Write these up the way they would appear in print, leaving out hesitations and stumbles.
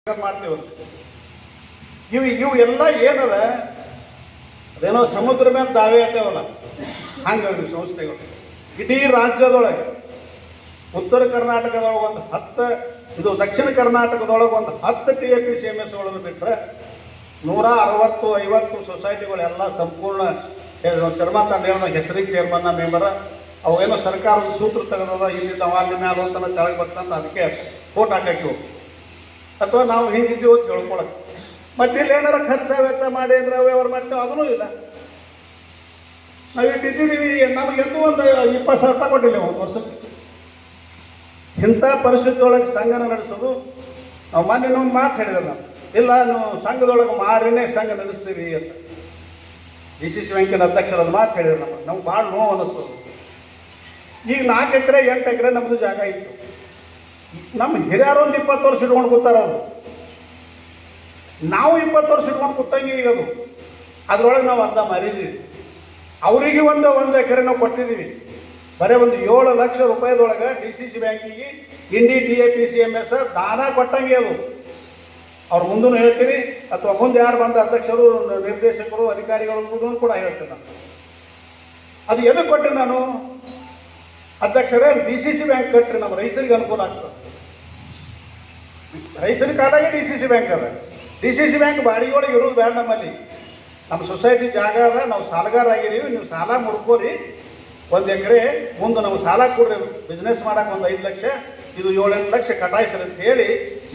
ಮಾಡ್ತೀವಿ. ಇವು ಎಲ್ಲ ಏನದ ಅದೇನೋ ಸಮುದ್ರ ಮೇಲೆ ದಾವೆ ಅಂತೇವಲ್ಲ ಹಂಗಾಗಿ ಸಂಸ್ಥೆಗಳು ಇಡೀ ರಾಜ್ಯದೊಳಗೆ ಉತ್ತರ ಕರ್ನಾಟಕದೊಳಗೆ ಒಂದು 10, ಇದು ದಕ್ಷಿಣ ಕರ್ನಾಟಕದೊಳಗೆ ಒಂದು 10 TAPCMSಗಳನ್ನು ಬಿಟ್ಟರೆ 160-50 ಸೊಸೈಟಿಗಳೆಲ್ಲ ಸಂಪೂರ್ಣ ಶರ್ಮಾ ತಂಡ ಹೆಸರಿಗೆ ಚೇರ್ಮನ್ನ ಮೆಂಬರ ಅವೇನೋ ಸರ್ಕಾರದ ಸೂತ್ರ ತೆಗೆದ ಇಲ್ಲಿದ್ದ ಅಲ್ಲಿ ಮ್ಯಾಲ ಅಂತನ ಕೆಳಗೆ ಬರ್ತಂತ ಅದಕ್ಕೆ ಫೋಟ್ ಹಾಕಿ ಅಥವಾ ನಾವು ಹಿಂಗಿದ್ದೀವಿ ಅಂತ ಹೇಳ್ಕೊಳಕ್ಕೆ ಮತ್ತೆ ಇಲ್ಲಿ ಏನಾರ ಖರ್ಚ ವೆಚ್ಚ ಮಾಡಿ ಅಂದ್ರೆ ವ್ಯವಹಾರ ಮಾಡ್ತೇವೆ ಅದೂ ಇಲ್ಲ. ನಾವು ಇಟ್ಟಿದ್ದೀವಿ ನಮಗೆಂದೂ ಒಂದು 20,000 ರೂಪಾಯಿ ಕೊಟ್ಟಿಲ್ಲ ಒಂದು ವರ್ಷಕ್ಕೆ. ಇಂಥ ಪರಿಸ್ಥಿತಿ ಒಳಗೆ ಸಂಘನ ನಡೆಸೋದು ನಾವು ಮೊನ್ನೆ ಒಂದು ಮಾತು ಹೇಳಿದ್ರೆ ನಾವು ಇಲ್ಲ ನಾವು ಸಂಘದೊಳಗೆ ಮಾರಿನೇ ಸಂಘ ನಡೆಸ್ತೀವಿ ಅಂತ DCC ಬ್ಯಾಂಕಿನ ಅಧ್ಯಕ್ಷರದ ಮಾತು ಹೇಳಿದ್ರು ನಮ್ಗೆ ಭಾಳ ನೋವು ಅನ್ನಿಸ್ತದೆ. ಈಗ 4 ಎಕರೆ 8 ಎಕರೆ ನಮ್ಮದು ಜಾಗ ಇತ್ತು. ನಮ್ಮ ಹಿರಿಯರು ಒಂದು 20 ವರ್ಷ ಇಟ್ಕೊಂಡು ಕೂತಾರ ಅವರು, ನಾವು 20 ವರ್ಷ ಇಟ್ಕೊಂಡು ಕೂತಂಗೆ ಈಗ ಅದು ಅದರೊಳಗೆ ನಾವು ಅರ್ಧ ಮಾರಿದ್ದೀವಿ. ಅವರಿಗೆ ಒಂದು ಎಕರೆ ನಾವು ಕೊಟ್ಟಿದ್ದೀವಿ. ಬರೀ ಒಂದು 7 ಲಕ್ಷ ರೂಪಾಯಿದೊಳಗೆ DCC ಬ್ಯಾಂಕಿಗೆ ಇಂಡಿ TAPCMS ದಾನ ಕೊಟ್ಟಂಗೆ ಅದು. ಅವ್ರು ಮುಂದೂ ಹೇಳ್ತೀನಿ ಅಥವಾ ಮುಂದೆ ಯಾರು ಬಂದ ಅಧ್ಯಕ್ಷರು ನಿರ್ದೇಶಕರು ಅಧಿಕಾರಿಗಳು ಕೂಡ ಹೇಳ್ತೀನಿ ನಾನು. ಅದು ಎದಕ್ಕೆ ಕೊಟ್ಟರೆ ನಾನು ಅಧ್ಯಕ್ಷರೇ DCC ಬ್ಯಾಂಕ್ ಕಟ್ಟ್ರಿ ನಮ್ಮ ರೈತರಿಗೆ ಅನುಕೂಲ ಆಗ್ತದೆ. ರೈತರ ಕಾಲಾಗೆ DCC ಬ್ಯಾಂಕ್ ಅದ. DCC ಬ್ಯಾಂಕ್ ಬಾಡಿಗೆಯೊಳಗೆ ಇರೋದು ಬೇಡ ನಮ್ಮಲ್ಲಿ. ನಮ್ಮ ಸೊಸೈಟಿ ಜಾಗ ಅದ, ನಾವು ಸಾಲಗಾರ ಆಗಿದ್ದೀವಿ, ನೀವು ಸಾಲ ಮುಡ್ಕೋರಿ 1 ಎಕರೆ ಮುಂದೆ ನಾವು ಸಾಲ ಕೊಡ್ರಿ ಬಿಸ್ನೆಸ್ ಮಾಡೋಕೆ ಒಂದು 5 ಲಕ್ಷ, ಇದು 7-8 ಲಕ್ಷ ಕಟಾಯಿಸ್ರಿ ಅಂತ ಹೇಳಿ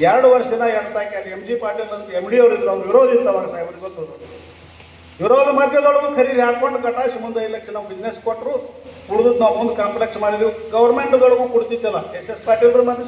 2 ವರ್ಷದ ಎಡ್ತಾಕಿ ಅಲ್ಲಿ MG ಪಾಟೀಲ್ ಅಂತ MD ಅವರು ಇದ್ರು. ಅವ್ರು ವಿರೋಧ ಇತ್ತವಾಗ ಸಾಹೇಬ್ರಿಗೆ ಗೊತ್ತದು. ವಿರೋಧ ಮಧ್ಯದೊಳಗೂ ಖರೀದಿ ಹಾಕ್ಕೊಂಡು ಕಟಾಯಿಸಿ ಮುಂದೆ 5 ಲಕ್ಷ ನಾವು ಬಿಸ್ನೆಸ್ ಕೊಟ್ಟರು. ಉಳಿದು ನಾವು ಮುಂದೆ ಕಾಂಪ್ಲೆಕ್ಸ್ ಮಾಡಿದ್ವಿ. ಗೌರ್ಮೆಂಟ್ಗಳಿಗೂ ಕೊಡ್ತಿತ್ತಲ್ಲ SS ಪಾಟೀಲ್ರು ಮತ್ತು